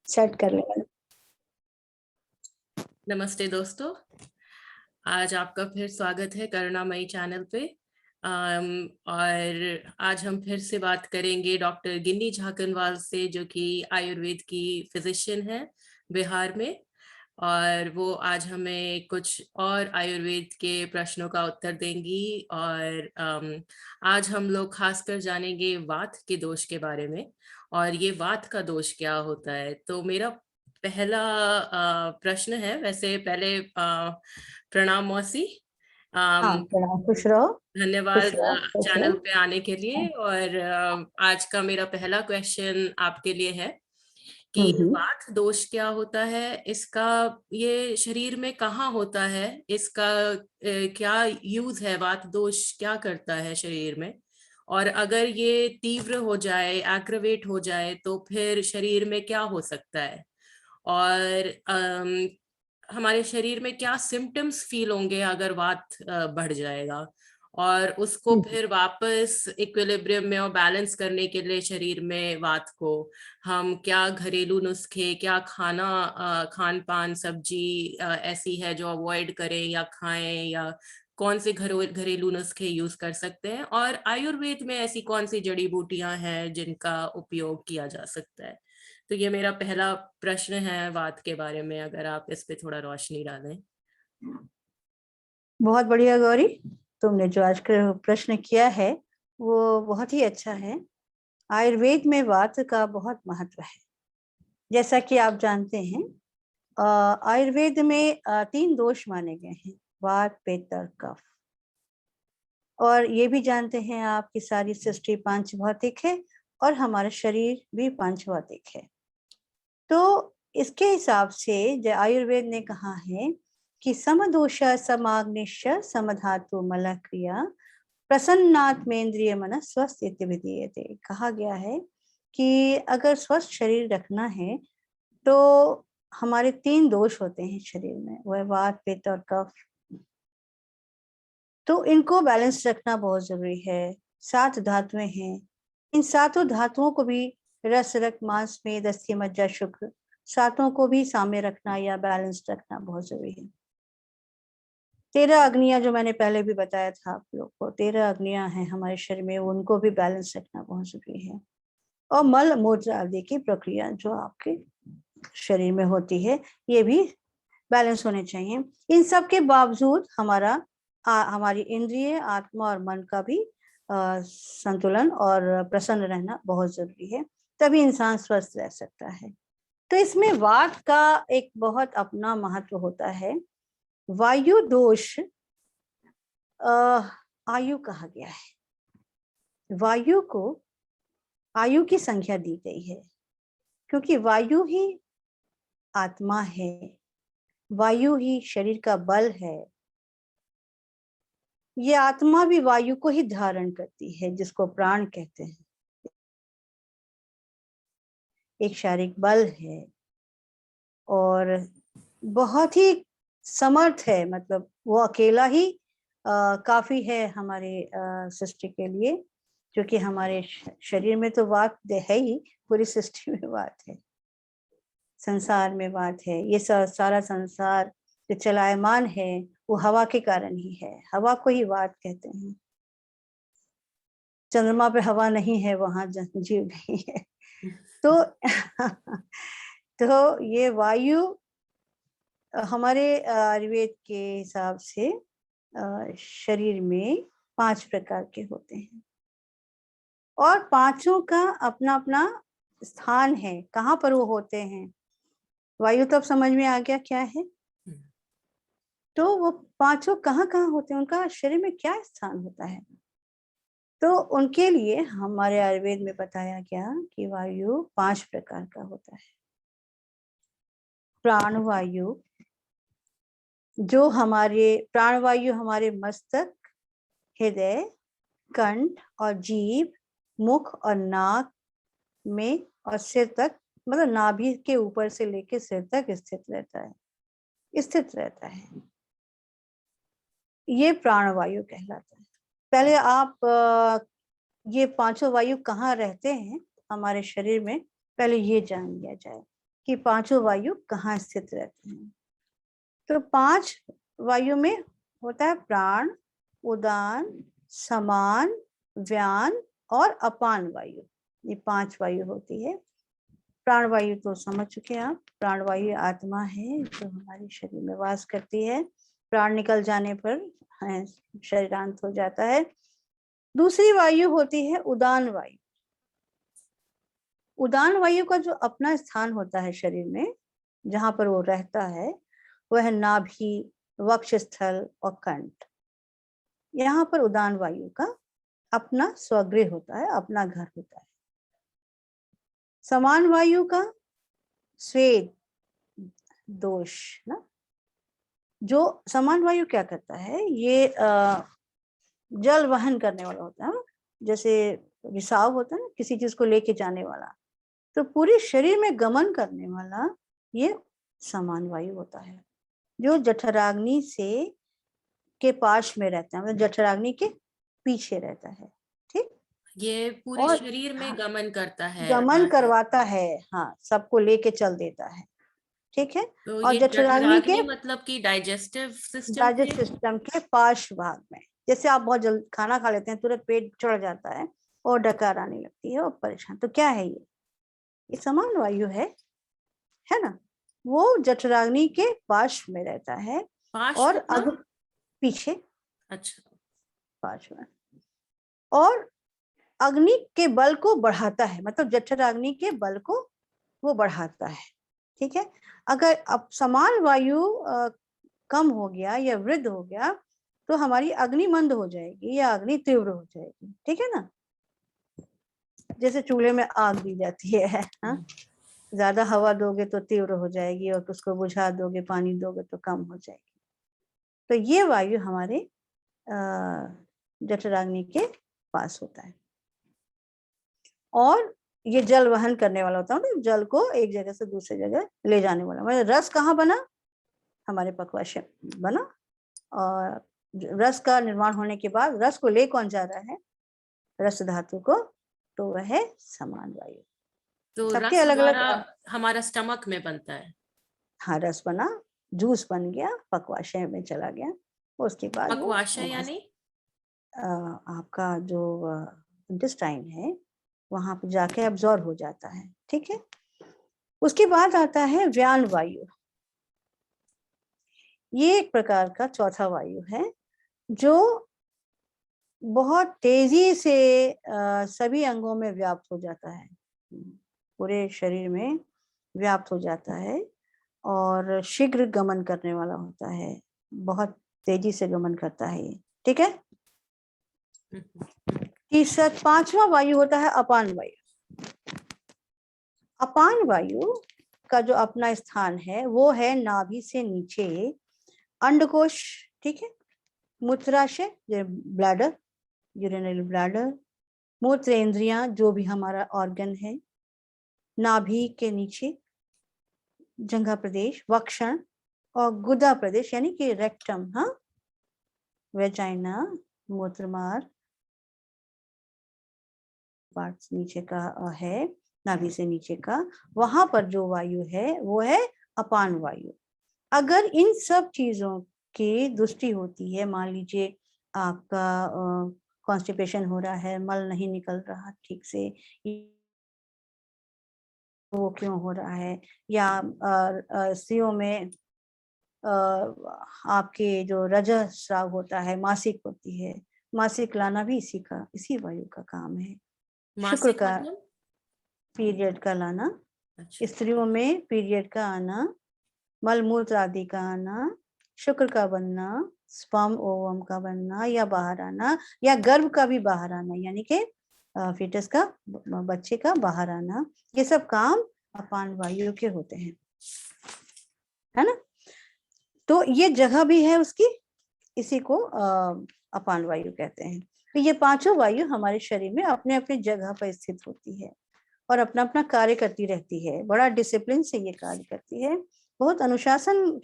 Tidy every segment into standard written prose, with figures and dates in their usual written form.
Set कर लेना। नमस्ते दोस्तों, आज आपका फिर स्वागत है करुणामयी चैनल पे। और आज हम फिर से बात करेंगे डॉक्टर गिन्नी झाकनवाल से, जो कि आयुर्वेद की फिजिशियन है बिहार में। और वो आज हमें कुछ और आयुर्वेद के प्रश्नों का उत्तर देंगी। और आज हम लोग खासकर जानेंगे वात के दोष के बारे में, और ये वात का दोष क्या होता है। तो मेरा पहला प्रश्न है, वैसे पहले प्रणाम मौसी। हाँ, अम, प्रणाम, खुश रहो। खुश धन्यवाद रहो, खुश चैनल रहो। पे आने के लिए। और आज का मेरा पहला क्वेश्चन आपके लिए है कि हम्म। वात दोष क्या होता है, इसका ये शरीर में कहाँ होता है, इसका क्या यूज है, वात दोष क्या करता है शरीर में। और अगर ये तीव्र हो जाए, एग्रवेट हो जाए, तो फिर शरीर में क्या हो सकता है। और हमारे शरीर में क्या सिम्टम्स फील होंगे अगर वात बढ़ जाएगा। और उसको हम्म। फिर वापस इक्विलिब्रियम में और बैलेंस करने के लिए शरीर में वात को हम क्या घरेलू नुस्खे, क्या खाना, खान पान, सब्जी ऐसी है जो अवॉइड करें या खाएं, या कौन से घरेलू नुस्खे यूज कर सकते हैं। और आयुर्वेद में ऐसी कौन सी जड़ी बूटियां हैं जिनका उपयोग किया जा सकता है। तो ये मेरा पहला प्रश्न है वात के बारे में, अगर आप इस पे थोड़ा रोशनी डालें। बहुत बढ़िया गौरी, तुमने जो आज का प्रश्न किया है वो बहुत ही अच्छा है। आयुर्वेद में वात का बहुत महत्व है। जैसा कि आप जानते हैं, आयुर्वेद में 3 दोष माने गए हैं: वात, पित्त और कफ। और ये भी जानते हैं आप कि सारी सृष्टि पांच भौतिक है और हमारा शरीर भी पांच भौतिक है। तो इसके हिसाब से जो आयुर्वेद ने कहा है कि समदोष समाग्निश समधातु मल क्रिया प्रसन्नात्मेन्द्रिय मन स्वस्थ इति विधीयते। कहा गया है कि अगर स्वस्थ शरीर रखना है तो हमारे 3 दोष होते हैं शरीर में, वह वात, पित्त और कफ। तो इनको बैलेंस रखना बहुत जरूरी है। 7 धातुएं हैं, इन सातों धातुओं को भी, रस, रक्त, मांस, मेद, अस्थि, मज्जा, शुक्र, सातों को भी सामने रखना या बैलेंस रखना बहुत जरूरी है। 13 अग्नियां जो मैंने पहले भी बताया था आप लोग को, 13 अग्नियां हैं हमारे शरीर में, उनको भी बैलेंस रखना बहुत जरूरी है। और मल मूत्र आदि की प्रक्रिया जो आपके शरीर में होती है, ये भी बैलेंस होने चाहिए। इन सब के बावजूद हमारी इंद्रिय, आत्मा और मन का भी संतुलन और प्रसन्न रहना बहुत जरूरी है, तभी इंसान स्वस्थ रह सकता है। तो इसमें वात का एक बहुत अपना महत्व होता है। वायु दोष आयु कहा गया है। वायु को आयु की संख्या दी गई है, क्योंकि वायु ही आत्मा है, वायु ही शरीर का बल है। ये आत्मा भी वायु को ही धारण करती है, जिसको प्राण कहते हैं। एक शारीरिक बल है और बहुत ही समर्थ है, मतलब वो अकेला ही काफी है हमारे सृष्टि के लिए, क्योंकि हमारे शरीर में तो वात है ही, पूरी सृष्टि में वात है, संसार में वात है। ये सारा संसार जो चलायमान है वो हवा के कारण ही है, हवा को ही वात कहते हैं। चंद्रमा पे हवा नहीं है, वहां जीव नहीं है। तो तो ये वायु हमारे आयुर्वेद के हिसाब से शरीर में 5 प्रकार के होते हैं, और पांचों का अपना अपना स्थान है, कहाँ पर वो होते हैं। वायु तो अब समझ में आ गया क्या है। तो वो पांचों कहाँ कहाँ होते हैं, उनका शरीर में क्या स्थान होता है। तो उनके लिए हमारे आयुर्वेद में बताया गया कि वायु 5 प्रकार का होता है। प्राणवायु, जो हमारे प्राणवायु हमारे मस्तक, हृदय, कंठ और जीभ, मुख और नाक में और सिर तक, मतलब नाभि के ऊपर से लेकर सिर तक स्थित रहता है। ये प्राणवायु कहलाता है। पहले आप ये पांचों वायु कहाँ रहते हैं हमारे शरीर में, पहले ये जान लिया जाए कि पांचों वायु कहाँ स्थित रहते हैं। तो 5 वायु में होता है प्राण, उदान, समान, व्यान और अपान वायु। ये 5 वायु होती है। प्राण वायु तो समझ चुके हैं आप। प्राण वायु आत्मा है जो हमारे शरीर में वास करती है। प्राण निकल जाने पर शरीरांत हो जाता है। दूसरी वायु होती है उदान वायु। उदान वायु का जो अपना स्थान होता है शरीर में, जहां पर वो रहता है, वह है नाभि, वक्षस्थल और कंठ। यहाँ पर उदान वायु का अपना स्वगृह होता है, अपना घर होता है। समान वायु का स्वेद दोष ना, जो समान वायु क्या करता है, ये जल वहन करने वाला होता है। जैसे रिसाव होता है ना, किसी चीज को लेके जाने वाला, तो पूरे शरीर में गमन करने वाला ये समान वायु होता है, जो जठराग्नि से के पास में रहता है, मतलब जठराग्नि के पीछे रहता है। ठीक, ये पूरे और शरीर में हाँ, गमन करता है। गमन करवाता है, हाँ, सबको लेके चल देता है। ठीक है, तो और ये जठराग्नि के जठराग्नि मतलब कि डाइजेस्टिव सिस्टम डाइजेस्ट सिस्टम के पार्श्व भाग में, जैसे आप बहुत जल्द खाना खा लेते हैं, तुरंत पेट चढ़ जाता है और डकार आने लगती है और परेशान, तो क्या है ये समान वायु है ना। वो जठराग्नि के पार्श्व में रहता है पार्श्व और मतलब? पीछे अच्छा, पार्श्व में, और अग्नि के बल को बढ़ाता है, मतलब जठराग्नि के बल को वो बढ़ाता है। ठीक है, अगर अब समान वायु कम हो गया या वृद्ध हो गया तो हमारी अग्नि मंद हो जाएगी या अग्नि तीव्र हो जाएगी। ठीक है ना, जैसे चूल्हे में आग दी जाती है, हाँ? ज्यादा हवा दोगे तो तीव्र हो जाएगी और उसको बुझा दोगे, पानी दोगे तो कम हो जाएगी। तो ये वायु हमारे जठराग्नि के पास होता है, और ये जल वहन करने वाला होता है ना, जल को एक जगह से दूसरी जगह ले जाने वाला। मतलब रस कहाँ बना, हमारे पक्वाशय बना, और रस का निर्माण होने के बाद रस को ले कौन जा रहा है, रस धातु को, तो वह है समान वायु। तो सबके रस अलग हमारा अलग, हमारा स्टमक में बनता है। हाँ, रस बना, जूस बन गया, पक्वाशय में चला गया, उसके बाद वो पक्वाशय वहां यानी? आपका जो इंटेस्टाइन है वहां पर जाके एब्जॉर्ब हो जाता है। ठीक है, उसके बाद आता है व्यान वायु। ये एक प्रकार का चौथा वायु है जो बहुत तेजी से सभी अंगों में व्याप्त हो जाता है, पूरे शरीर में व्याप्त हो जाता है और शीघ्र गमन करने वाला होता है, बहुत तेजी से गमन करता है ये। ठीक है, तीसरा पांचवा वायु होता है अपान वायु। अपान वायु का जो अपना स्थान है वो है नाभि से नीचे अंडकोश। ठीक है, मूत्राशय, ब्लैडर, यूरिनरी ब्लैडर, मूत्रेंद्रियां, जो भी हमारा ऑर्गन है, नाभि के नीचे जंघा प्रदेश, वक्षण और गुदा प्रदेश यानी कि रेक्टम, हाँ, वेजाइना, मूत्रमार्ग पार्ट नीचे का है, नाभि से नीचे का, वहां पर जो वायु है वो है अपान वायु। अगर इन सब चीजों की दृष्टि होती है, मान लीजिए आपका कॉन्स्टिपेशन हो रहा है, मल नहीं निकल रहा ठीक से, वो क्यों हो रहा है, या स्त्रियों में आपके जो रजस्राव होता है, मासिक होती है, मासिक लाना भी इसी वायु का काम है। शुक्र मासिक का मतलब? पीरियड का लाना, अच्छा, स्त्रियों में पीरियड का आना, मल मूत्र आदि का आना, शुक्र का बनना, स्पर्म ओवम का बनना या बाहर आना, या गर्भ का भी बाहर आना, यानी कि फीटस का, बच्चे का बाहर आना, ये सब काम अपान वायु के होते हैं, है ना। तो ये जगह भी है उसकी, इसी को अपान वायु कहते हैं। तो ये पांचों वायु हमारे शरीर में अपने अपने जगह पर स्थित होती है और अपना अपना कार्य करती रहती है, बड़ा डिसिप्लिन से ये कार्य करती है, बहुत अनुशासन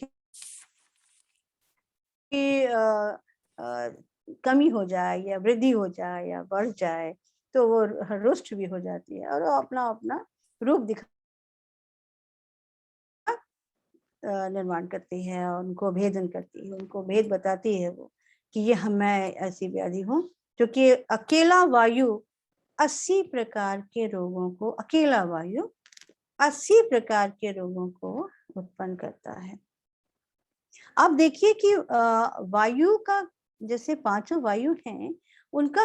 की कमी हो जाए या वृद्धि हो जाए या बढ़ जाए तो वो रुष्ट भी हो जाती है और वो अपना अपना रूप दिखा निर्माण करती है और उनको भेदन करती है, उनको भेद बताती है वो कि ये मैं ऐसी व्याधि हूँ, क्योंकि अकेला वायु 80 प्रकार के रोगों को, अकेला वायु 80 प्रकार के रोगों को उत्पन्न करता है। आप देखिए कि वायु का, जैसे 5 वायु हैं, उनका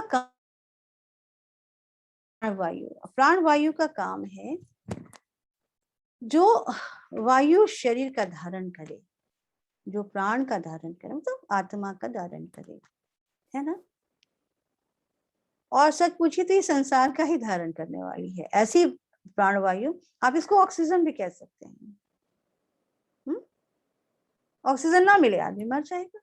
प्राण वायु का काम है जो वायु शरीर का धारण करे, जो प्राण का धारण करे, मतलब आत्मा का धारण करे, है ना। और सच पूछिए तो ये संसार का ही धारण करने वाली है, ऐसी प्राणवायु। आप इसको ऑक्सीजन भी कह सकते हैं। ऑक्सीजन ना मिले आदमी मर जाएगा,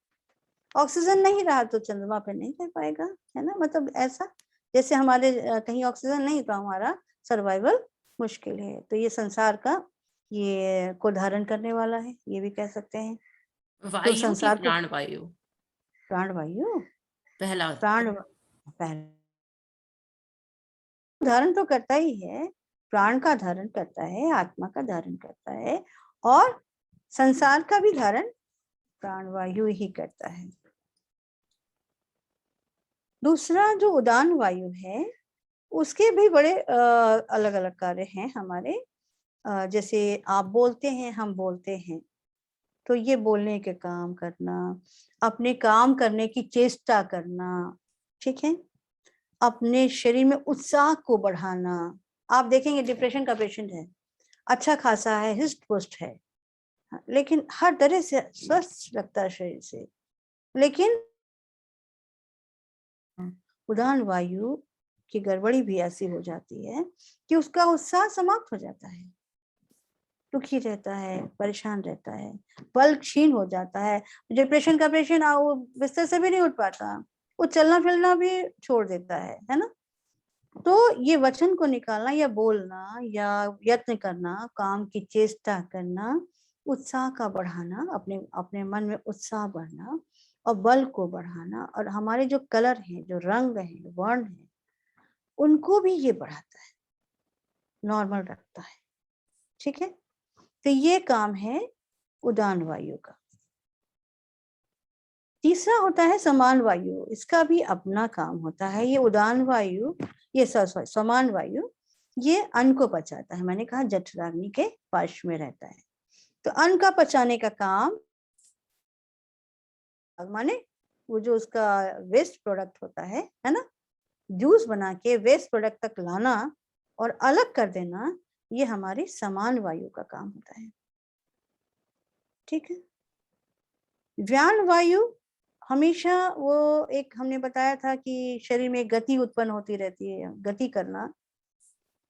ऑक्सीजन नहीं रहा तो चंद्रमा पे नहीं रह पाएगा, है ना। मतलब ऐसा जैसे हमारे कहीं ऑक्सीजन नहीं तो हमारा सर्वाइवल मुश्किल है। तो ये संसार का ये को धारण करने वाला है, ये भी कह सकते हैं। तो वायु की संसार को प्राणवायु, प्राणवायु, पहला प्राण पहले धारण तो करता ही है, प्राण का धारण करता है, आत्मा का धारण करता है, और संसार का भी धारण प्राणवायु ही करता है। दूसरा जो उदान वायु है, उसके भी बड़े अलग अलग कार्य हैं हमारे। जैसे आप बोलते हैं, हम बोलते हैं, तो ये बोलने के काम करना, अपने काम करने की चेष्टा करना, ठीक है, अपने शरीर में उत्साह को बढ़ाना। आप देखेंगे डिप्रेशन का पेशेंट है, अच्छा खासा है, हिस्ट पुस्ट है, लेकिन हर तरह से स्वस्थ लगता है शरीर से, लेकिन उदान वायु की गड़बड़ी भी ऐसी हो जाती है कि उसका उत्साह समाप्त हो जाता है, दुखी रहता है, परेशान रहता है, बल क्षीण हो जाता है। डिप्रेशन का पेशेंट वो बिस्तर से भी नहीं उठ पाता, वो चलना फिरना भी छोड़ देता है ना। तो ये वचन को निकालना या बोलना या यत्न करना, काम की चेष्टा करना, उत्साह का बढ़ाना, अपने अपने मन में उत्साह बढ़ना और बल को बढ़ाना, और हमारे जो कलर हैं, जो रंग हैं, वर्ण हैं, उनको भी ये बढ़ाता है, नॉर्मल रखता है, ठीक है। तो ये काम है उदान वायु का। तीसरा होता है समान वायु, इसका भी अपना काम होता है। ये उदान वायु, ये समान वायु, ये अन्न को पचाता है। मैंने कहा जठराग्नि के पार्श्व में रहता है, तो अन्न का पचाने का काम, माने वो जो उसका वेस्ट प्रोडक्ट होता है ना, जूस बना के वेस्ट प्रोडक्ट तक लाना और अलग कर देना, ये हमारी समान वायु का काम होता है, ठीक है। व्यान वायु हमेशा वो एक, हमने बताया था कि शरीर में गति उत्पन्न होती रहती है, गति करना,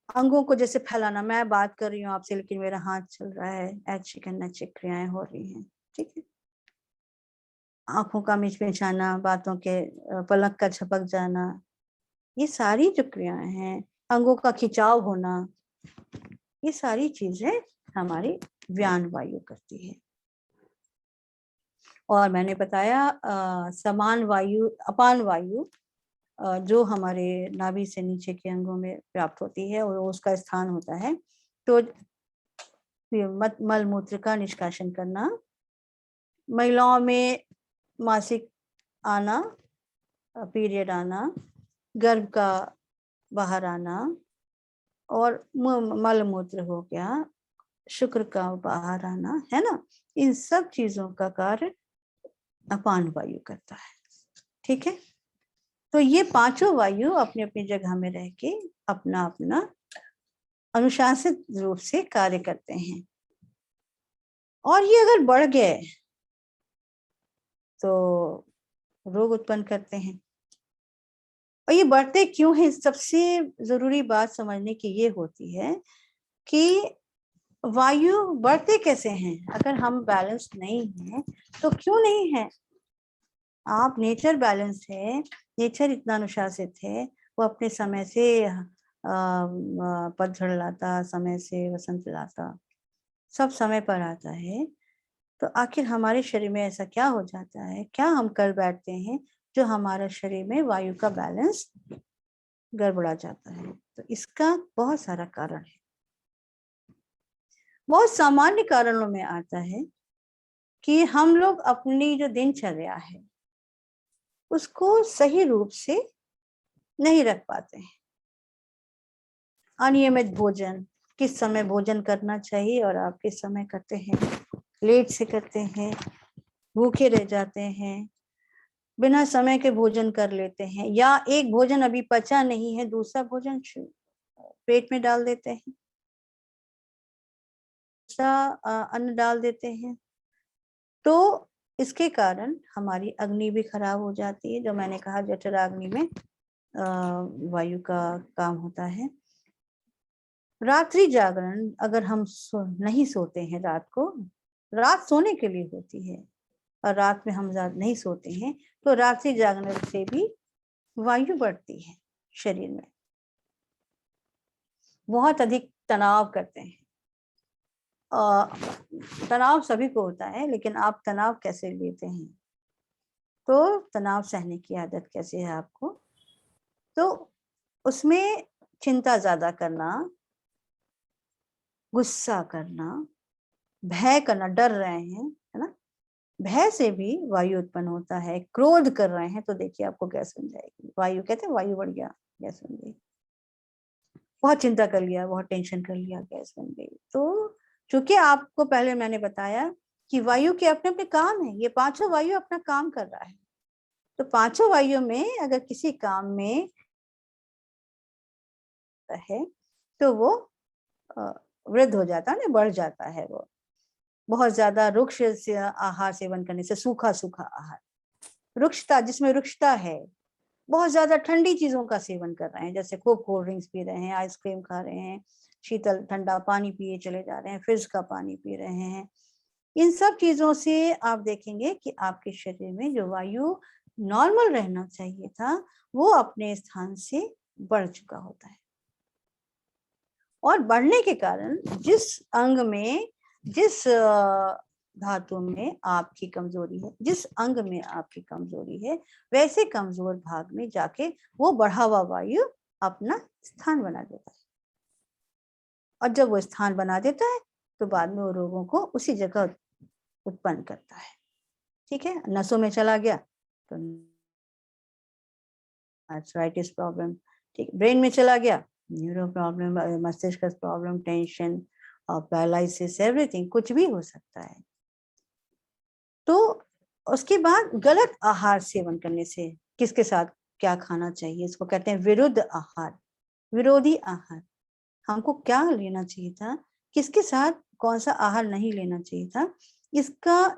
अंगों को जैसे फैलाना। मैं बात कर रही हूँ आपसे, लेकिन मेरा हाथ चल रहा है, ऐच्छिक अनैच्छिक क्रियाएं हो रही हैं, ठीक है। आंखों का मिचमिचाना, बातों के पलक का झपक जाना, ये सारी जो क्रियाएं हैं, अंगों का खिंचाव होना, ये सारी चीजें हमारी व्यान वायु करती है। और मैंने बताया समान वायु, अपान वायु, जो हमारे नाभि से नीचे के अंगों में प्राप्त होती है और उसका स्थान होता है। तो मल मूत्र का निष्कासन करना, महिलाओं में मासिक आना, पीरियड आना, गर्भ का बाहर आना, और मल मूत्र हो गया, शुक्र का बाहर आना, है ना। इन सब चीजों का कार्य अपान वायु करता है, ठीक है। तो ये पांचों वायु अपनी अपनी जगह में रह के अपना अपना अनुशासित रूप से कार्य करते हैं। और ये अगर बढ़ गए तो रोग उत्पन्न करते हैं। और ये बढ़ते क्यों हैं, सबसे जरूरी बात समझने की ये होती है कि वायु बढ़ते कैसे हैं। अगर हम बैलेंस नहीं हैं तो क्यों नहीं है। आप नेचर बैलेंस है, नेचर इतना अनुशासित है, वो अपने समय से पतझड़ लाता, समय से वसंत लाता, सब समय पर आता है। तो आखिर हमारे शरीर में ऐसा क्या हो जाता है, क्या हम कर बैठते हैं जो हमारा शरीर में वायु का बैलेंस गड़बड़ा जाता है। तो इसका बहुत सारा कारण है, बहुत सामान्य कारणों में आता है। कि हम लोग अपनी जो दिनचर्या है उसको सही रूप से नहीं रख पाते हैं। अनियमित भोजन, किस समय भोजन करना चाहिए और आप किस समय करते हैं, लेट से करते हैं, भूखे रह जाते हैं, बिना समय के भोजन कर लेते हैं, या एक भोजन अभी पचा नहीं है दूसरा भोजन पेट में डाल देते हैं, दूसरा अन्न डाल देते हैं। तो इसके कारण हमारी अग्नि भी खराब हो जाती है। जो मैंने कहा जठराग्नि में वायु का काम होता है। रात्रि जागरण, अगर हम नहीं सोते हैं रात को, रात सोने के लिए होती है और रात में हम नहीं सोते हैं, तो रात्रि जागरण से भी वायु बढ़ती है शरीर में। बहुत अधिक तनाव करते हैं। तनाव सभी को होता है, लेकिन आप तनाव कैसे लेते हैं, तो तनाव सहने की आदत कैसे है आपको, तो उसमें चिंता ज्यादा करना, गुस्सा करना, भय करना, डर रहे हैं, है ना, भय से भी वायु उत्पन्न होता है। क्रोध कर रहे हैं तो देखिए आपको गैस बन जाएगी। वायु कहते हैं वायु बढ़ गया, गैस बन गई। बहुत चिंता कर लिया, बहुत टेंशन कर लिया, गैस बन गई। तो चूंकि आपको पहले मैंने बताया कि वायु के अपने अपने काम है, ये पांचों वायु अपना काम कर रहा है। तो पांचों वायु में अगर किसी काम में है तो वो वृद्ध हो जाता है ना, बढ़ जाता है वो। बहुत ज्यादा रुक्ष से आहार सेवन करने से, सूखा सूखा आहार, रुक्षता, जिसमें रुक्षता है, बहुत ज्यादा ठंडी चीजों का सेवन कर रहे हैं, जैसे खूब कोल्ड ड्रिंक्स पी रहे हैं, आइसक्रीम खा रहे हैं, शीतल ठंडा पानी पिए चले जा रहे हैं, फ्रिज का पानी पी रहे हैं, इन सब चीजों से आप देखेंगे कि आपके शरीर में जो वायु नॉर्मल रहना चाहिए था वो अपने स्थान से बढ़ चुका होता है। और बढ़ने के कारण जिस अंग में, जिस धातु में आपकी कमजोरी है, जिस अंग में आपकी कमजोरी है, वैसे कमजोर भाग में जाके वो बढ़ा हुआ वायु अपना स्थान बना देता है। और जब वो स्थान बना देता है तो बाद में वो रोगों को उसी जगह उत्पन्न करता है। ठीक है, नसों में चला गया तो आर्थराइटिस प्रॉब्लम, ठीक, ब्रेन में चला गया न्यूरो प्रॉब्लम, मस्तिष्क प्रॉब्लम, टेंशन और पैरालिसिस, एवरीथिंग, कुछ भी हो सकता है। तो उसके बाद गलत आहार सेवन करने से, किसके साथ क्या खाना चाहिए, इसको कहते हैं विरुद्ध आहार, विरोधी आहार। हमको क्या लेना चाहिए था, किसके साथ कौन सा आहार नहीं लेना चाहिए था,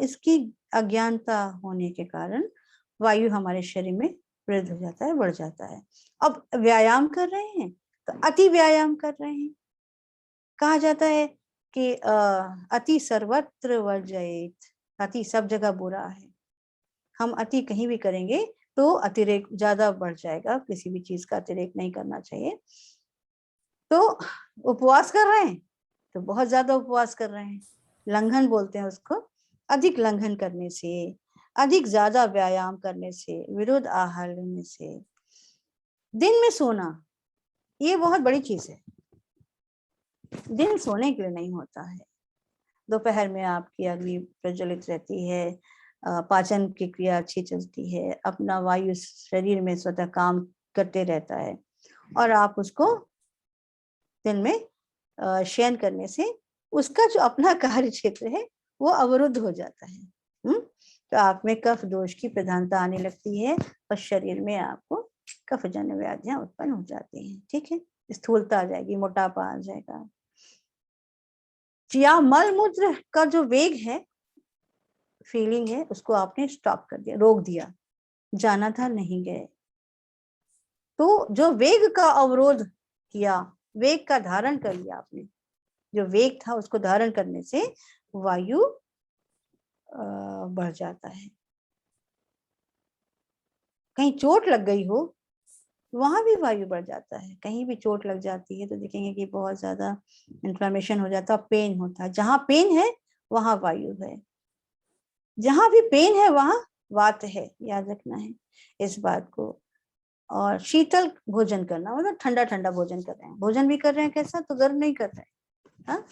इसकी अज्ञानता होने के कारण वायु हमारे शरीर में वृद्ध हो जाता है, बढ़ जाता है। अब व्यायाम कर रहे हैं तो अति व्यायाम कर रहे हैं। कहा जाता है कि अति सर्वत्र वर्जयेत, अति सब जगह बुरा है। हम अति कहीं भी करेंगे तो अतिरेक ज्यादा बढ़ जाएगा, किसी भी चीज का अतिरेक नहीं करना चाहिए। तो उपवास कर रहे हैं तो बहुत ज्यादा उपवास कर रहे हैं, लंघन बोलते हैं उसको। अधिक लंघन करने से, अधिक ज्यादा व्यायाम करने से, विरुद्ध आहार लेने से, दिन में सोना, ये बहुत बड़ी चीज है। दिन सोने के लिए नहीं होता है। दोपहर में आपकी अग्नि प्रज्वलित रहती है, पाचन की क्रिया अच्छी चलती है, अपना वायु शरीर में स्वतः काम करते रहता है, और आप उसको दिन में शयन करने से उसका जो अपना कार्य क्षेत्र है वो अवरुद्ध हो जाता है। तो आप में कफ दोष की प्रधानता आने लगती है और शरीर में आपको कफजन्य व्याधियां उत्पन्न हो जाती हैं। ठीक है, स्थूलता आ जाएगी, मोटापा आ जाएगा। या मल मूत्र का जो वेग है, फीलिंग है, उसको आपने स्टॉप कर दिया, रोक दिया, जाना था नहीं गए, तो जो वेग का अवरोध किया, वेग का धारण कर लिया आपने, जो वेग था उसको धारण करने से वायु बढ़ जाता है। कहीं चोट लग गई हो वहां भी वायु बढ़ जाता है। कहीं भी चोट लग जाती है तो देखेंगे कि बहुत ज्यादा इन्फ्लेमेशन हो जाता है, पेन होता है। जहां पेन है वहां वायु है, जहां भी पेन है वहां वात है, याद रखना है इस बात को। और शीतल भोजन करना, मतलब ठंडा ठंडा भोजन कर रहे हैं, भोजन भी कर रहे हैं कैसा, तो गर्म नहीं कर रहे हैं, हाँ,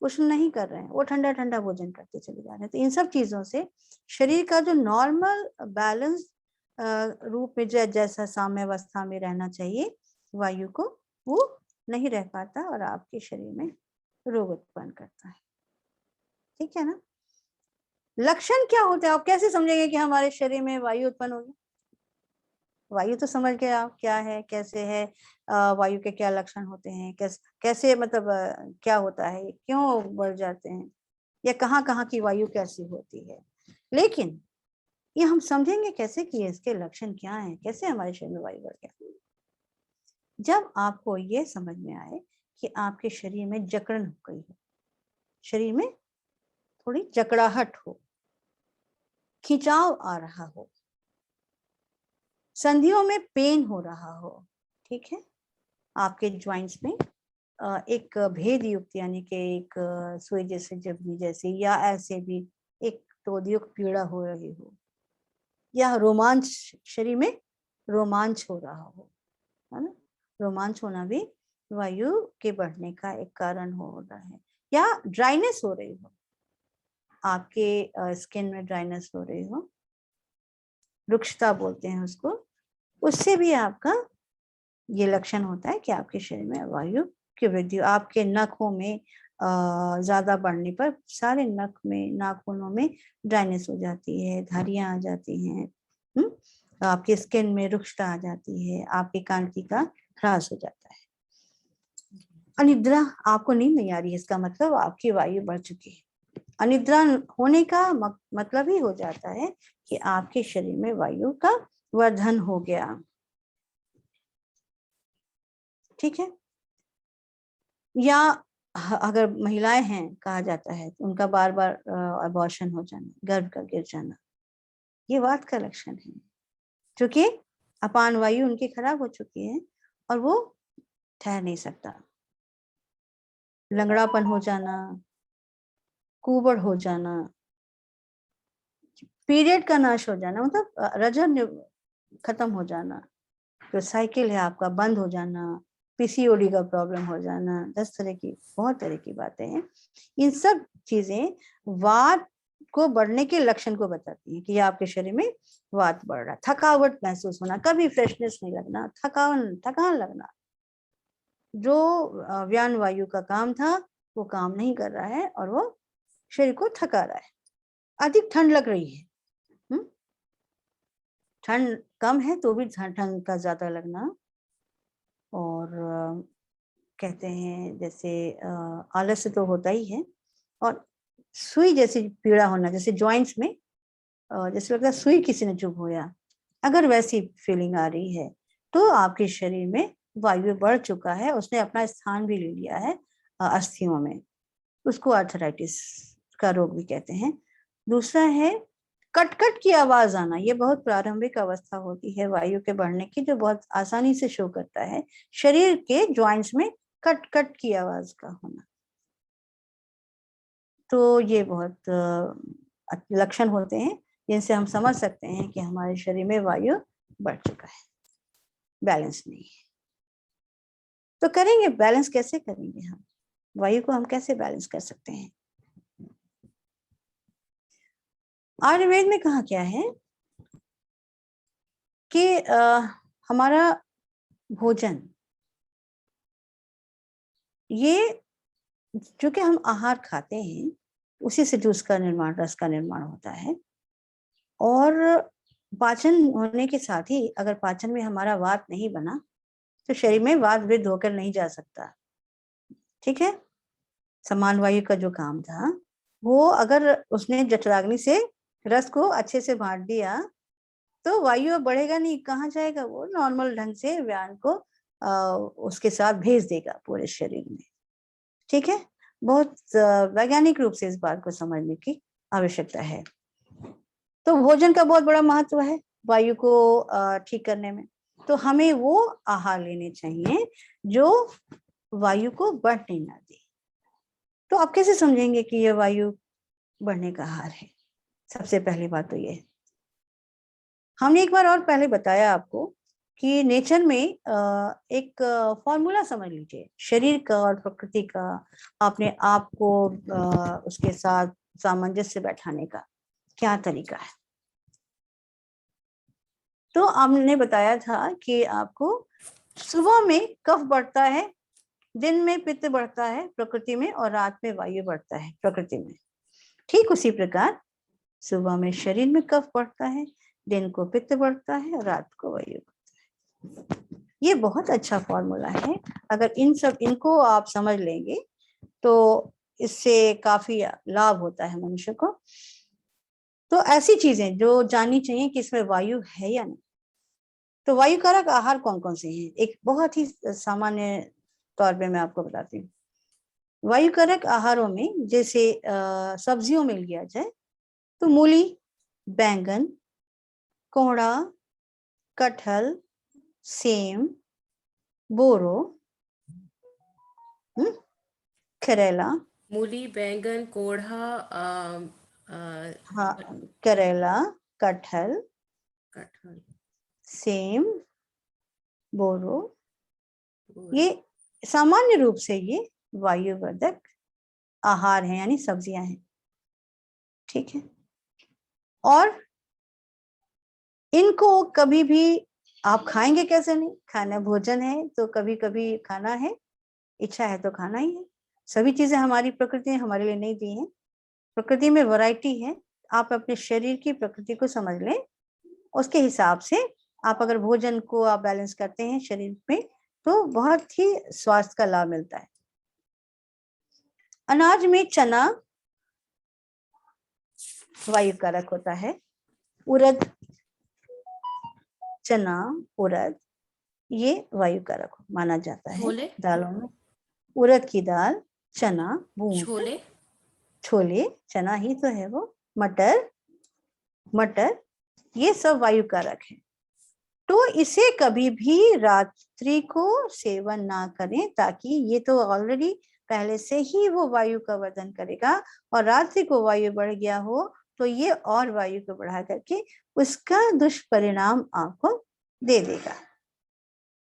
उष्ण नहीं कर रहे हैं, वो ठंडा ठंडा भोजन करते चले जा रहे हैं। तो इन सब चीजों से शरीर का जो नॉर्मल बैलेंस रूप में जैसा साम्य अवस्था में रहना चाहिए वायु को, वो नहीं रह पाता और आपके शरीर में रोग उत्पन्न करता है। ठीक है ना। लक्षण क्या होते हैं, आप कैसे समझेंगे कि हमारे शरीर में वायु उत्पन्न होगी? वायु तो समझ गए आप क्या है, कैसे है, वायु के क्या लक्षण होते हैं, कैसे मतलब क्या होता है, क्यों बढ़ जाते हैं, या कहाँ कहाँ की वायु कैसी होती है। लेकिन ये हम समझेंगे कैसे कि इसके लक्षण क्या हैं, कैसे हमारे शरीर में वायु बढ़ गया। जब आपको ये समझ में आए कि आपके शरीर में जकड़न हो गई है, शरीर में थोड़ी जकड़ाहट हो, खिंचाव आ रहा हो, संधियों में पेन हो रहा हो, ठीक है, आपके ज्वाइंट्स में एक भेद युक्त यानी कि एक सुई जैसे जबनी जैसी, या ऐसे भी एक तोदियुक्त पीड़ा हो रही हो, या रोमांच, शरीर में रोमांच हो रहा हो, है ना। रोमांच होना भी वायु के बढ़ने का एक कारण हो रहा है। या ड्राइनेस हो रही हो, आपके स्किन में ड्राइनेस हो रही हो, रुक्षता बोलते हैं उसको, उससे भी आपका ये लक्षण होता है कि आपके शरीर में वायु की वृद्धि। आपके नखों में ज्यादा बढ़ने पर सारे नख में, नाखूनों में ड्राइनेस हो जाती है, धारियां आ जाती हैं, आपके स्किन में रुक्षता आ जाती है, आपकी कांति का ह्रास हो जाता है। अनिद्रा, आपको नींद नहीं आ रही है, इसका मतलब आपकी वायु बढ़ चुकी है। अनिद्रा होने का मतलब ही हो जाता है कि आपके शरीर में वायु का वर्धन हो गया। ठीक है। या अगर महिलाएं हैं, कहा जाता है तो उनका बार बार अबॉर्शन हो जाना, गर्भ का गिर जाना, ये वात का लक्षण है, क्योंकि अपान वायु उनकी खराब हो चुकी है और वो ठहर नहीं सकता। लंगड़ापन हो जाना, कुबड़ हो जाना, पीरियड का नाश हो जाना, मतलब रजन खत्म हो जाना, जो साइकिल है आपका बंद हो जाना, पीसीओडी का प्रॉब्लम हो जाना, 10 तरह की, बहुत तरह की बातें हैं। इन सब चीजें वात को बढ़ने के लक्षण को बताती हैं कि आपके शरीर में वात बढ़ रहा है। थकावट महसूस होना, कभी फ्रेशनेस नहीं लगना, थकान लगना, जो व्यान वायु का काम था वो काम नहीं कर रहा है और वो शरीर को थका रहा है। अधिक ठंड लग रही है, ठंड कम है तो भी ठंड का ज्यादा लगना, और कहते हैं जैसे आलस्य तो होता ही है, और सुई जैसी पीड़ा होना, जैसे जॉइंट्स में जैसे लगता है सुई किसी ने चुभोया, अगर वैसी फीलिंग आ रही है तो आपके शरीर में वायु बढ़ चुका है, उसने अपना स्थान भी ले लिया है अस्थियों में, उसको आर्थराइटिस का रोग भी कहते हैं। दूसरा है कटकट की आवाज आना, ये बहुत प्रारंभिक अवस्था होती है वायु के बढ़ने की, जो बहुत आसानी से शो करता है, शरीर के ज्वाइंट्स में कट कट की आवाज का होना। तो ये बहुत लक्षण होते हैं जिनसे हम समझ सकते हैं कि हमारे शरीर में वायु बढ़ चुका है, बैलेंस नहीं है। तो करेंगे बैलेंस, कैसे करेंगे हम वायु को, हम कैसे बैलेंस कर सकते हैं? आयुर्वेद में कहा क्या है कि हमारा भोजन, ये जो कि हम आहार खाते हैं उसी से जूस का निर्माण, रस का निर्माण होता है, और पाचन होने के साथ ही अगर पाचन में हमारा वात नहीं बना तो शरीर में वात वृद्ध होकर नहीं जा सकता। ठीक है। समान वायु का जो काम था वो अगर उसने जठराग्नि से रस को अच्छे से बांट दिया तो वायु बढ़ेगा नहीं, कहाँ जाएगा, वो नॉर्मल ढंग से व्यान को उसके साथ भेज देगा पूरे शरीर में। ठीक है। बहुत वैज्ञानिक रूप से इस बात को समझने की आवश्यकता है। तो भोजन का बहुत बड़ा महत्व है वायु को ठीक करने में। तो हमें वो आहार लेने चाहिए जो वायु को बढ़ने ना दे। तो आप कैसे समझेंगे कि ये वायु बढ़ने का आहार है? सबसे पहली बात तो ये है, हमने एक बार और पहले बताया आपको कि नेचर में एक फॉर्मूला समझ लीजिए शरीर का और प्रकृति का, अपने आप को उसके साथ सामंजस्य बैठाने का क्या तरीका है। तो हमने बताया था कि आपको सुबह में कफ बढ़ता है, दिन में पित्त बढ़ता है प्रकृति में, और रात में वायु बढ़ता है प्रकृति में। ठीक उसी प्रकार सुबह में शरीर में कफ बढ़ता है, दिन को पित्त बढ़ता है और रात को वायु बढ़ता है। ये बहुत अच्छा फॉर्मूला है। अगर इनको आप समझ लेंगे तो इससे काफी लाभ होता है मनुष्य को। तो ऐसी चीजें जो जाननी चाहिए कि इसमें वायु है या नहीं। तो वायु कारक आहार कौन कौन से हैं, एक बहुत ही सामान्य तौर पे मैं आपको बताती हूँ। वायु कारक आहारों में जैसे सब्जियों में लिया जाए तो मूली, बैंगन, कोहड़ा, कटहल, सेम, बोरो, करेला, मूली, बैंगन, कोढ़ा, हाँ, करेला, कटहल, कटहल, सेम, बोरो, और ये सामान्य रूप से ये वायुवर्धक आहार है, यानी सब्जियां हैं। ठीक है। और इनको कभी भी आप खाएंगे कैसे नहीं, खाना भोजन है तो कभी कभी खाना है, इच्छा है तो खाना ही है। सभी चीजें हमारी प्रकृति ने हमारे लिए नहीं दी है। प्रकृति में वैरायटी है। आप अपने शरीर की प्रकृति को समझ लें, उसके हिसाब से आप अगर भोजन को आप बैलेंस करते हैं शरीर में तो बहुत ही स्वास्थ्य का लाभ मिलता है। अनाज में चना वायु कारक होता है, उड़द, चना, उड़द ये वायु कारक माना जाता है। छोले, दालों में उड़द की दाल, चना, बूट, छोले, छोले, चना ही तो है वो, मटर, ये सब वायु कारक है। तो इसे कभी भी रात्रि को सेवन ना करें, ताकि ये तो ऑलरेडी पहले से ही वो वायु का वर्धन करेगा, और रात्रि को वायु बढ़ गया हो तो ये और वायु को बढ़ा करके उसका दुष्परिणाम आपको दे देगा।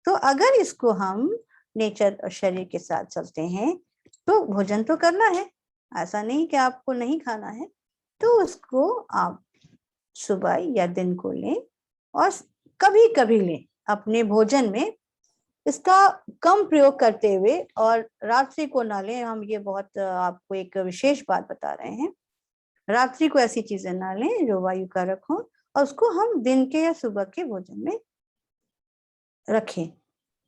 तो अगर इसको हम नेचर और शरीर के साथ चलते हैं तो भोजन तो करना है, ऐसा नहीं कि आपको नहीं खाना है। तो उसको आप सुबह या दिन को लें, और कभी कभी लें अपने भोजन में, इसका कम प्रयोग करते हुए, और रात्रि को ना लें। हम ये बहुत आपको एक विशेष बात बता रहे हैं, रात्रि को ऐसी चीजें ना लें जो वायु कारक हो, और उसको हम दिन के या सुबह के भोजन में रखें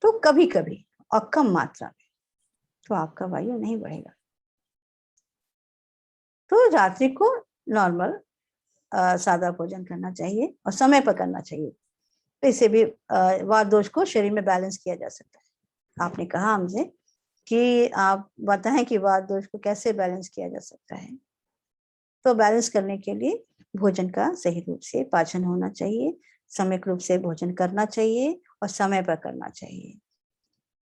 तो कभी कभी और कम मात्रा में, तो आपका वायु नहीं बढ़ेगा। तो रात्रि को नॉर्मल सादा भोजन करना चाहिए और समय पर करना चाहिए। तो इससे भी वात दोष को शरीर में बैलेंस किया जा सकता है। आपने कहा हमसे कि आप बताएं कि वात दोष को कैसे बैलेंस किया जा सकता है। तो बैलेंस करने के लिए भोजन का सही रूप से पाचन होना चाहिए, समय रूप से भोजन करना चाहिए और समय पर करना चाहिए।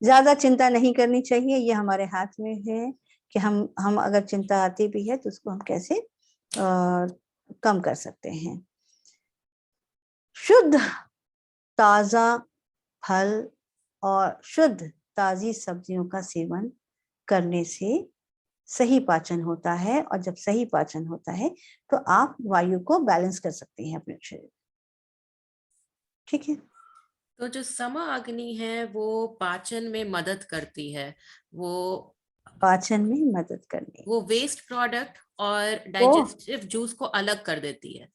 ज्यादा चिंता नहीं करनी चाहिए, ये हमारे हाथ में है कि हम अगर चिंता आती भी है तो उसको हम कैसे कम कर सकते हैं। शुद्ध ताजा फल और शुद्ध ताजी सब्जियों का सेवन करने से सही पाचन होता है, और जब सही पाचन होता है तो आप वायु को बैलेंस कर सकते हैं अपने शरीर। ठीक है। तो जो समा अग्नि है वो पाचन में मदद करती है, वो पाचन में मदद करने, वो वेस्ट प्रोडक्ट और वो डाइजेस्टिव जूस को अलग कर देती है,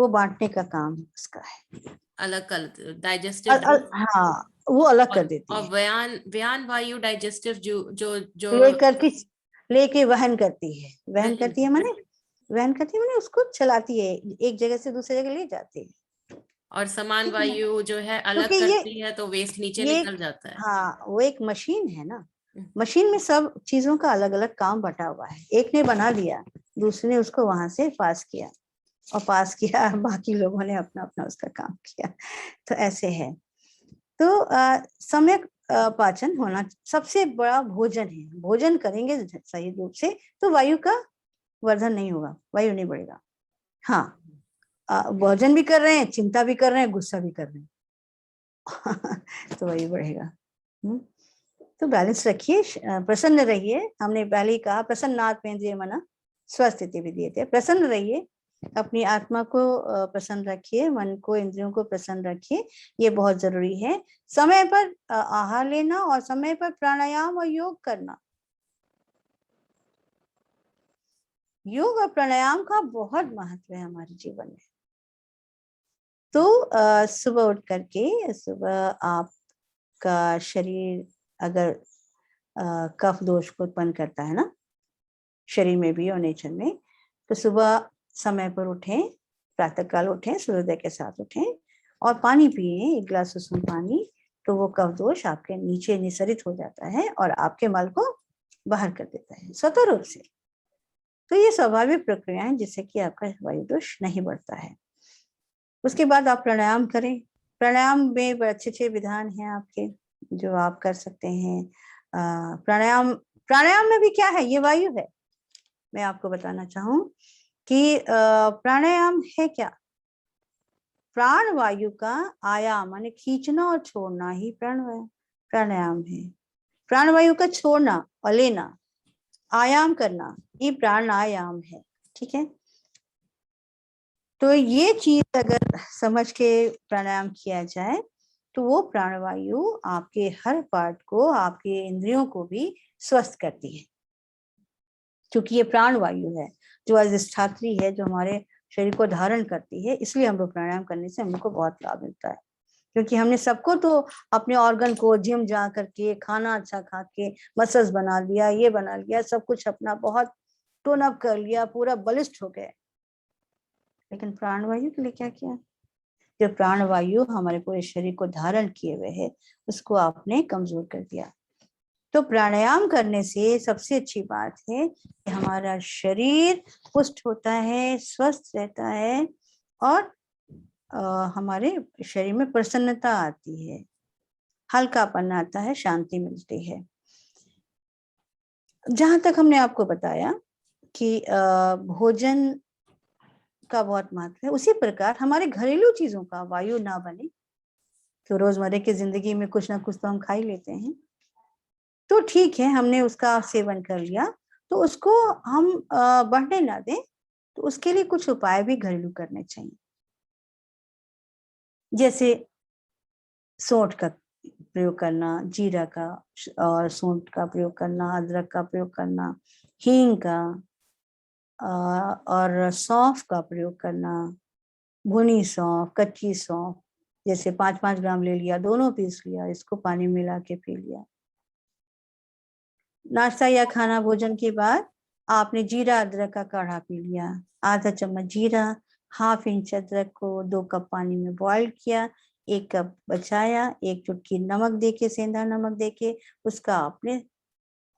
बांटने का काम उसका है। अलग कर डाइजेस्टिव जूस, हाँ, वो अलग कर देती और है। व्यान वायु डाइजेस्टिव जो जो लेकर के लेके वहन करती है, वहन वहन करती है माने, वहन करती है माने उसको चलाती है, एक जगह से दूसरी जगह ले जाती है। और समान ठीक है ना, वायु जो है क्योंकि अलग करती है तो वेस्ट नीचे ये निकल जाता है। हाँ, वो एक मशीन है ना, मशीन में सब चीजों का अलग अलग काम बटा हुआ है। एक ने बना दिया, दूसरे ने उसको वहां से पास किया, और पास किया बाकी लोगों ने अपना अपना उसका काम किया। तो ऐसे है। तो सम्यक पाचन होना सबसे बड़ा भोजन है। भोजन करेंगे सही रूप से तो वायु का वर्धन नहीं होगा, वायु नहीं बढ़ेगा। हाँ, भोजन भी कर रहे हैं, चिंता भी कर रहे हैं, गुस्सा भी कर रहे हैं तो वही बढ़ेगा। तो बैलेंस रखिए, प्रसन्न रहिए। हमने पहले ही कहा प्रसन्नात्मेन्द्रिय मना स्वस्थ इति विधीयते। प्रसन्न रहिए, अपनी आत्मा को प्रसन्न रखिए, मन को, इंद्रियों को प्रसन्न रखिए, ये बहुत जरूरी है। समय पर आहार लेना और समय पर प्राणायाम और योग करना। योग और प्राणायाम का बहुत महत्व है हमारे जीवन में। तो सुबह उठ करके, सुबह आपका शरीर अगर कफ दोष को उत्पन्न करता है ना, शरीर में भी और नेचर में, तो सुबह समय पर उठें, प्रातःकाल उठें, सूर्योदय के साथ उठें और पानी पिए, 1 गिलास उष्ण पानी। तो वो कफ दोष आपके नीचे निसरित हो जाता है और आपके मल को बाहर कर देता है स्वतः रूप से। तो ये स्वाभाविक प्रक्रिया है जिससे कि आपका वायु दोष नहीं बढ़ता है। उसके बाद आप प्राणायाम करें। प्राणायाम में बड़े अच्छे विधान हैं आपके जो आप कर सकते हैं। प्राणायाम में भी क्या है, ये वायु है। मैं आपको बताना चाहूं कि प्राणायाम है क्या, प्राण वायु का आयाम माने खींचना और छोड़ना ही प्राणायाम है। प्राण वायु का छोड़ना और लेना, आयाम करना, ये प्राणायाम है। ठीक है, तो ये चीज अगर समझ के प्राणायाम किया जाए तो वो प्राणवायु आपके हर पार्ट को, आपके इंद्रियों को भी स्वस्थ करती है। क्योंकि ये प्राणवायु है जो अधिष्ठात्री है, जो हमारे शरीर को धारण करती है। इसलिए हम लोग प्राणायाम करने से हम लोग को बहुत लाभ मिलता है। क्योंकि हमने सबको तो अपने ऑर्गन को जिम जा करके, खाना अच्छा खा के मसल्स बना लिया, ये बना लिया, सब कुछ अपना बहुत टोन अप कर लिया, पूरा बलिष्ठ हो गए, लेकिन प्राणवायु के लिए क्या किया? जो प्राणवायु हमारे पूरे शरीर को धारण किए हुए है, उसको आपने कमजोर कर दिया। तो प्राणायाम करने से सबसे अच्छी बात है कि हमारा शरीर पुष्ट होता है, स्वस्थ रहता है और हमारे शरीर में प्रसन्नता आती है, हल्कापन आता है, शांति मिलती है। जहां तक हमने आपको बताया कि भोजन का बहुत महत्व है, उसी प्रकार हमारे घरेलू चीजों का वायु ना बने तो रोजमर्रा की जिंदगी में कुछ ना कुछ तो हम खा ही लेते हैं। तो ठीक है, हमने उसका सेवन कर लिया, तो उसको हम बढ़ने ना दें, तो उसके लिए कुछ उपाय भी घरेलू करने चाहिए। जैसे सौंठ का प्रयोग करना, जीरा का और सौंठ का प्रयोग करना, अदरक का प्रयोग करना, हींग का और सौंफ का प्रयोग करना, भुनी सौंफ, कच्ची सौंफ, जैसे 5-5 ग्राम ले लिया, दोनों पीस लिया, इसको पानी मिला के पी लिया। नाश्ता या खाना भोजन के बाद आपने जीरा अदरक का काढ़ा पी लिया, आधा चम्मच जीरा, ½ इंच अदरक को 2 कप पानी में बॉईल किया, 1 कप बचाया, 1 चुटकी नमक देके, सेंधा नमक देके उसका आपने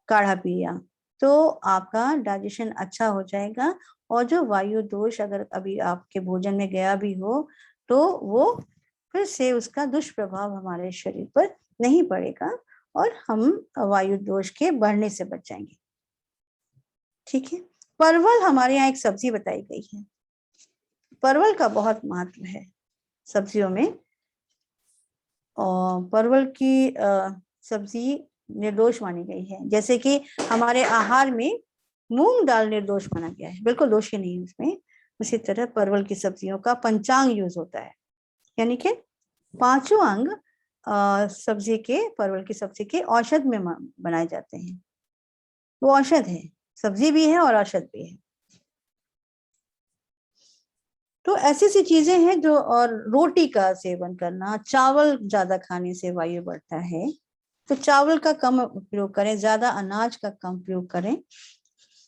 काढ़ा पिया, तो आपका डाइजेशन अच्छा हो जाएगा। और जो वायु दोष अगर अभी आपके भोजन में गया भी हो तो वो फिर से उसका दुष्प्रभाव हमारे शरीर पर नहीं पड़ेगा और हम वायु दोष के बढ़ने से बच जाएंगे। ठीक है, परवल हमारे यहाँ एक सब्जी बताई गई है। परवल का बहुत महत्व है सब्जियों में, और परवल की सब्जी निर्दोष मानी गई है। जैसे कि हमारे आहार में मूंग दाल निर्दोष माना गया है, बिल्कुल दोष ही नहीं उसमें, उसी तरह परवल की सब्जियों का पंचांग यूज होता है, यानी कि 5 अंग सब्जी के, परवल की सब्जी के औषध में बनाए जाते हैं। वो औषध है, सब्जी भी है और औषध भी है। तो ऐसी सी चीजें हैं जो, और रोटी का सेवन करना, चावल ज्यादा खाने से वायु बढ़ता है, तो चावल का कम प्रयोग करें, ज्यादा अनाज का कम प्रयोग करें,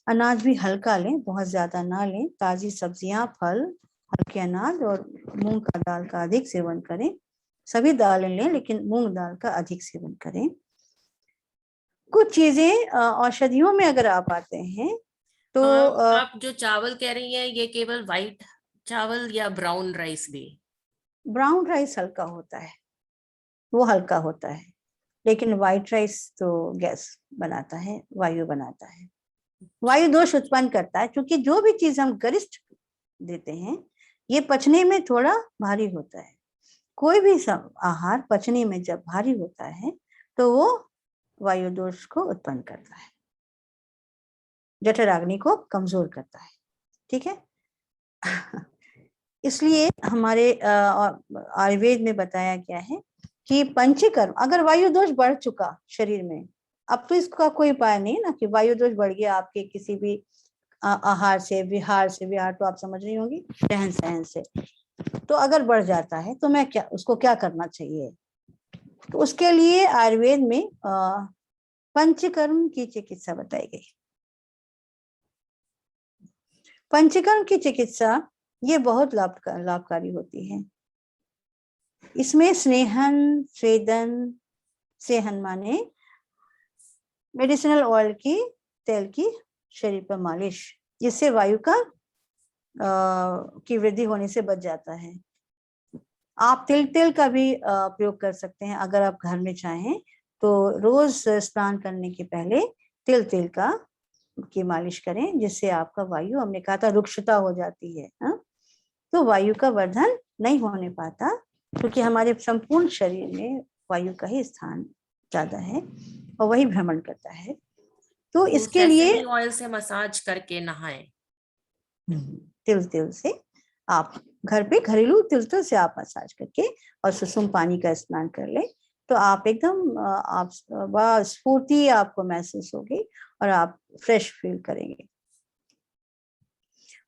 अनाज भी हल्का लें, बहुत ज्यादा ना लें, ताजी सब्जियां, फल, हल्के अनाज और मूंग का दाल का अधिक सेवन करें। सभी दालें लें लेकिन मूंग दाल का अधिक सेवन करें। कुछ चीजें औषधियों में अगर आप आते हैं तो आप जो चावल कह रही हैं ये केवल व्हाइट चावल या ब्राउन राइस भी? ब्राउन राइस हल्का होता है, वो हल्का होता है, लेकिन व्हाइट राइस तो गैस बनाता है, वायु बनाता है, वायु दोष उत्पन्न करता है। क्योंकि जो भी चीज हम गरिष्ठ देते हैं, ये पचने में थोड़ा भारी होता है। कोई भी आहार पचने में जब भारी होता है तो वो वायु दोष को उत्पन्न करता है, जठराग्नि को कमजोर करता है। ठीक है। इसलिए हमारे आयुर्वेद में बताया गया है कि पंचकर्म, अगर वायु दोष बढ़ चुका शरीर में, अब तो इसका कोई उपाय नहीं ना कि वायु दोष बढ़ गया आपके किसी भी आहार से, विहार तो आप समझ रही होंगी, रहन सहन से, तो अगर बढ़ जाता है तो मैं क्या, उसको क्या करना चाहिए? तो उसके लिए आयुर्वेद में पंचकर्म की चिकित्सा बताई गई। पंचकर्म की चिकित्सा ये बहुत लाभकारी होती है। इसमें स्नेहन, स्वेदन, सेहन माने मेडिसिनल ऑयल की, तेल की शरीर पर मालिश, जिससे वायु का की वृद्धि होने से बच जाता है। आप तेल का भी प्रयोग कर सकते हैं अगर आप घर में चाहें तो। रोज स्नान करने के पहले तेल का की मालिश करें, जिससे आपका वायु, हमने कहा था रुक्षता हो जाती है, तो वायु का वर्धन नहीं होने पाता, क्योंकि हमारे संपूर्ण शरीर में वायु का ही स्थान ज्यादा है और वही भ्रमण करता है। तो इसके लिए ऑयल से मसाज करके नहाएं। तिल से आप घर पे घरेलू तिल से आप मसाज करके और सुसुम पानी का स्नान कर ले, तो आप एकदम आप स्फूर्ति आपको महसूस होगी और आप फ्रेश फील करेंगे।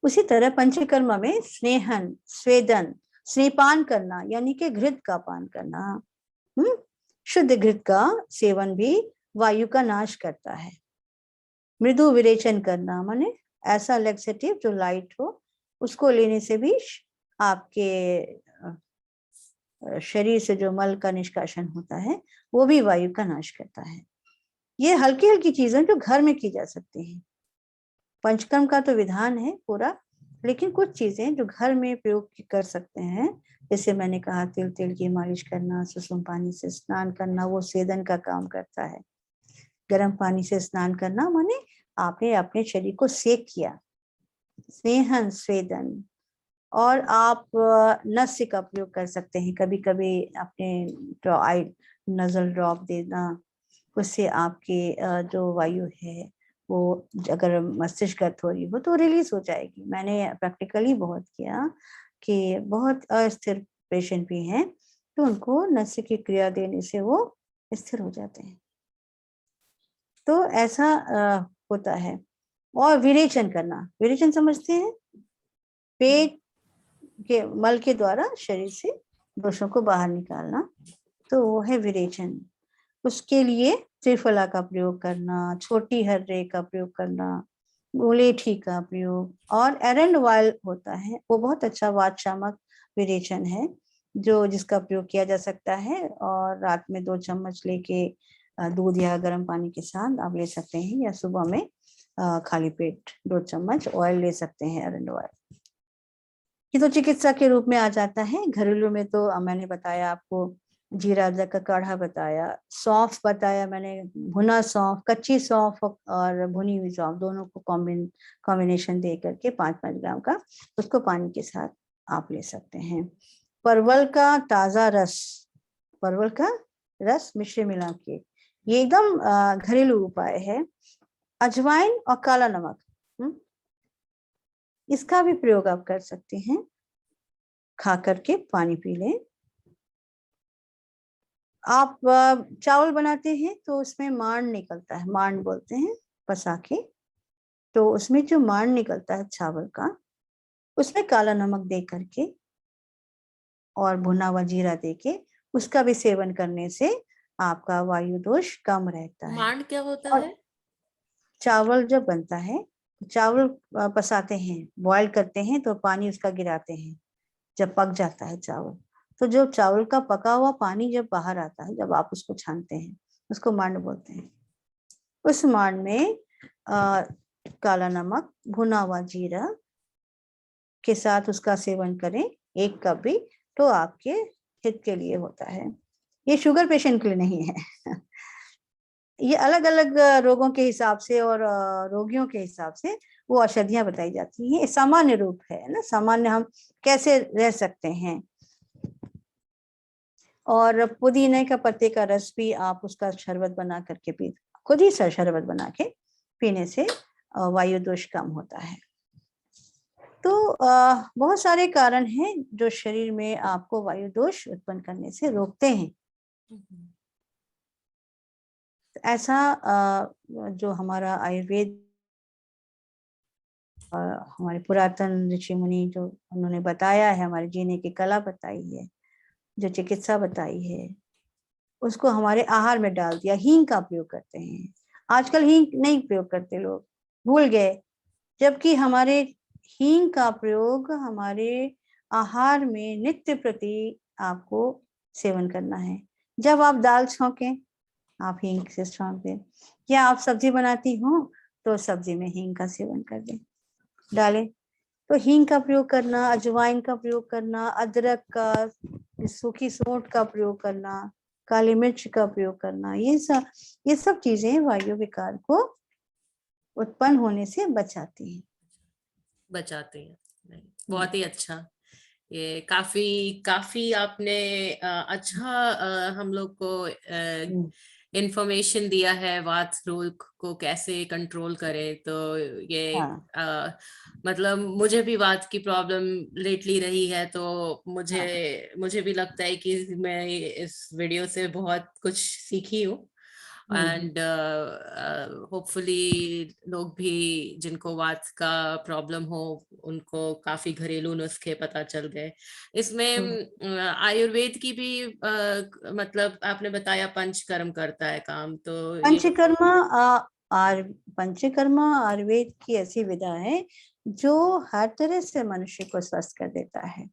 उसी तरह पंचकर्म में स्नेहन, स्वेदन, स्नेहपान करना यानी कि घृत का पान करना, शुद्ध घृत का सेवन भी वायु का नाश करता है। मृदु विरेचन करना माने ऐसा लेक्सेटिव जो लाइट हो, उसको लेने से भी आपके शरीर से जो मल का निष्कासन होता है वो भी वायु का नाश करता है। ये हल्की हल्की चीजें जो घर में की जा सकती हैं। पंचकर्म का तो विधान है पूरा, लेकिन कुछ चीजें जो घर में प्रयोग कर सकते हैं, जैसे मैंने कहा तिल की मालिश करना, सुसुम पानी से स्नान करना, वो सेदन का काम करता है। गर्म पानी से स्नान करना माने आपने अपने शरीर को सेक किया, स्नेहन, स्वेदन। और आप नस्य का प्रयोग कर सकते हैं, कभी कभी अपने नजल ड्रॉप देना, उससे आपके जो वायु है वो अगर मस्तिष्क गत हो रही हो तो रिलीज हो जाएगी। मैंने प्रैक्टिकली बहुत किया कि बहुत अस्थिर पेशेंट भी हैं तो उनको नस्य की क्रिया देने से वो स्थिर हो जाते हैं। तो ऐसा होता है। और विरेचन करना, विरेचन समझते हैं, पेट के मल के द्वारा शरीर से दोषों को बाहर निकालना, तो वो है विरेचन। उसके लिए त्रिफला का प्रयोग करना, छोटी हर्रे का प्रयोग करना, गुलेठी का प्रयोग, और एरंड ऑयल होता है, वो बहुत अच्छा वातशामक विरेचन है जो जिसका प्रयोग किया जा सकता है। और रात में 2 चम्मच लेके दूध या गर्म पानी के साथ आप ले सकते हैं, या सुबह में खाली पेट 2 चम्मच ऑयल ले सकते हैं, एरंड ऑयल। ये तो चिकित्सा के रूप में आ जाता है। घरेलू में तो मैंने बताया आपको, जीरा अदरक का काढ़ा बताया, सौंफ बताया मैंने, भुना सौंफ, कच्ची सौंफ और भुनी हुई सौंफ दोनों को कॉम्बिनेशन दे करके 5-5 ग्राम का, उसको पानी के साथ आप ले सकते हैं। परवल का ताजा रस, परवल का रस मिश्री मिला के, ये एकदम घरेलू उपाय है। अजवाइन और काला नमक, इसका भी प्रयोग आप कर सकते हैं, खा करके पानी पी लें। आप चावल बनाते हैं तो उसमें मांड निकलता है, मांड बोलते हैं पसा के, तो उसमें जो मांड निकलता है चावल का, उसमें काला नमक दे करके और भुना हुआ जीरा दे के उसका भी सेवन करने से आपका वायु दोष कम रहता है। मांड क्या होता और है? चावल जब बनता है, चावल पसाते हैं, बॉयल करते हैं तो पानी उसका गिराते हैं, जब पक जाता है चावल, तो जो चावल का पका हुआ पानी जब बाहर आता है, जब आप उसको छानते हैं, उसको मांड बोलते हैं। उस मांड में काला नमक, भुना हुआ जीरा के साथ उसका सेवन करें 1 कप भी, तो आपके हित के लिए होता है। ये शुगर पेशेंट के लिए नहीं है। ये अलग अलग रोगों के हिसाब से और रोगियों के हिसाब से वो औषधियां बताई जाती हैं। सामान्य रूप है ना, सामान्य हम कैसे रह सकते हैं। और पुदीने का पत्ते का रस भी आप उसका शरबत बना करके पी, खुद ही शरबत बना के पीने से वायु दोष कम होता है। तो बहुत सारे कारण हैं जो शरीर में आपको वायु दोष उत्पन्न करने से रोकते हैं। ऐसा जो हमारा आयुर्वेद, हमारे पुरातन ऋषि मुनि जो उन्होंने बताया है, हमारे जीने की कला बताई है, जो चिकित्सा बताई है, उसको हमारे आहार में डाल दिया। हींग का प्रयोग करते हैं आजकल, हींग नहीं प्रयोग करते, लोग भूल गए। जबकि हमारे हींग का प्रयोग हमारे आहार में नित्य प्रति आपको सेवन करना है। जब आप दाल छौंकें, आप हींग से छौंक दें, या आप सब्जी बनाती हो तो सब्जी में हींग का सेवन कर दें, डालें। तो हींग का प्रयोग करना, अजवाइन का प्रयोग करना, अदरक का, सूखी सौंठ का प्रयोग करना, काली मिर्च का प्रयोग करना, ये सब चीजें वायु विकार को उत्पन्न होने से बचाती हैं। बचाते हैं। नहीं, बहुत ही अच्छा। ये काफी आपने अच्छा हम लोग को इंफॉर्मेशन दिया है वात रोग को कैसे कंट्रोल करें। तो ये हाँ, मतलब मुझे भी वात की प्रॉब्लम लेटली रही है, तो हाँ, मुझे भी लगता है कि मैं इस वीडियो से बहुत कुछ सीखी हूँ। एंड होपफुली लोग भी जिनको वात का प्रॉब्लम हो उनको काफी घरेलू नुस्खे पता चल गए। इसमें आयुर्वेद की भी मतलब आपने बताया पंचकर्म करता है काम, तो ये पंचकर्मा पंचकर्मा आयुर्वेद की ऐसी विधा है जो हर तरह से मनुष्य को स्वस्थ कर देता है।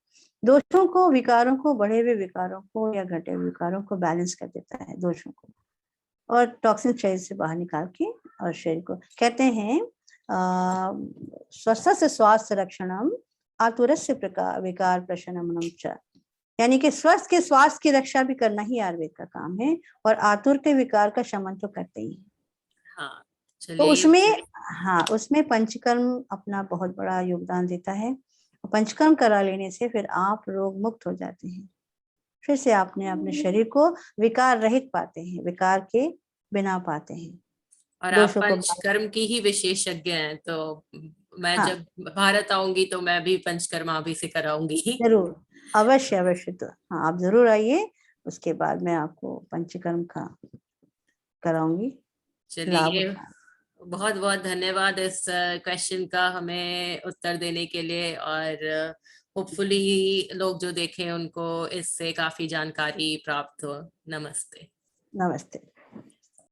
दोषों को, विकारों को, बढ़े हुए विकारों को या घटे हुए विकारों को बैलेंस कर देता है, दोषों को, और टॉक्सिन शरीर से बाहर निकाल के, और शरीर को कहते हैं स्वस्थ से स्वास्थ्य रक्षणम, आतुरस्य विकार प्रशमनम च। यानी कि स्वस्थ के स्वास्थ्य की रक्षा भी करना ही आयुर्वेद का काम है, और आतुर के विकार का शमन तो करते ही है। हाँ, तो चलिए। उसमें, हाँ, उसमें पंचकर्म अपना बहुत बड़ा योगदान देता है। पंचकर्म करा लेने से फिर आप रोग मुक्त हो जाते हैं, फिर से आपने अपने शरीर को विकार रहित पाते हैं, विकार के बिना पाते हैं, और आप दोषों को। पंचकर्म की ही विशेषज्ञ हैं, तो मैं हाँ, जब भारत आऊंगी तो मैं भी पंचकर्मा भी से कराऊंगी। जरूर, अवश्य अवश्य। तो हाँ, आप जरूर आइए, उसके बाद मैं आपको पंचकर्म का कराऊंगी, लाभ चलिए, उठाना। बहुत बहुत धन्यवाद इस क्वेश्चन का हमें उत्तर देने के लिए। और होपफुली लोग जो देखें उनको इससे काफी जानकारी प्राप्त हो। नमस्ते। नमस्ते।